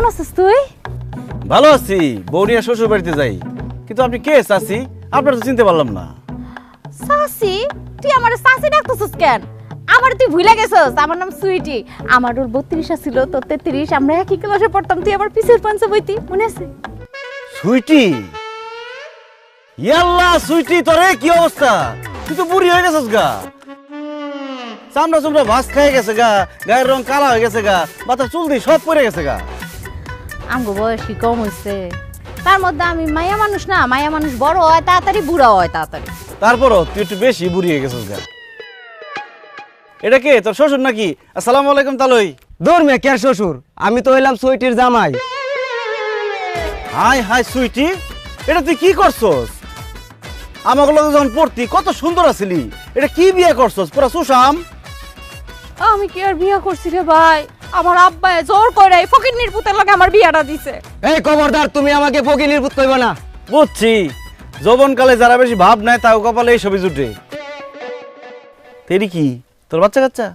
আছিস তুই? ভালো আছি, বৌরিয়া শ্বশুর বাড়িতে যাই। কিন্তু আপনি কে চাচি? আপনার তো চিনতে পারলাম না। সাসি? তুই আমার সাসি ডাকতেছিস কেন? আমার তুই ভুলে গেছিস, আমার নাম সুইটি। আমার ওর 32 ছিল, তোর 33। আমরা একই ক্লাসে পড়তাম, তুই আমার পিছের পাঞ্চে বইতি, মনে আছে? সুইটি, ইয়াল্লা সুইটি, তোরে কি অবস্থা? তুই তো বুড়ি হয়ে গেছিস গা। চামড়া চামড়া ভাস খেয়ে গেছে গা, গায়ের রং কালা হয়ে গেছে গা, মাথার চুল দিয়ে সব পড়ে গেছে গা। আমগো বয়স কি কম হইছে? তার মধ্যে আমি মায়া মানুষ না, মায়া মানুষ বড় হয় তাড়াতাড়ি, বুড়া হয় তাড়াতাড়ি। তারপরও তুই একটু বেশি বুড়ি হয়ে গেছিস গা। এটা কে, তোর শ্বশুর নাকি? আসসালামু আলাইকুম তালই। দূর মে কে শ্বশুর, আমি তো হইলাম সুইটির জামাই। হাই হাই সুইটি, এটা তুই কি করছস? আমাকে লগে যখন পড়তি কত সুন্দর আছিলি, এটা কি বিয়ে করছস? পুরা সুশাম। আমি কি আর বিয়ে করছি রে ভাই? আমার আব্বা জোর করে ফকিন্নির পুতের লগে আমার বিয়াটা দিছে। এই খবরদার, তুমি আমাকে ফকিনির পুত কইবা না। বুঝছি, যৌবনকালে যারা বেশি ভাব নেয় তাও কপালে এই ছবি জুটে। তেরি কি তোর বাচ্চা কাচ্চা?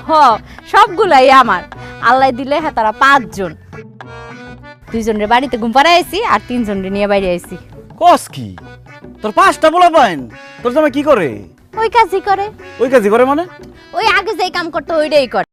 হ, সবগুলাই আমার। আল্লাহ দিলে হ্যাঁ তারা 5 জন। 2 জনের বাড়িতে ঘুম পাড়ায় আইছি আর 3 জনের নিয়ে বাইরে আইছি। কস কি? তোর 5টা পোলা পাইন? তোর জামাই কি করে? ওই কাজই করে। ওই কাজই করে মানে? ওই আগে যেই কাম করতো ওইটাই করে।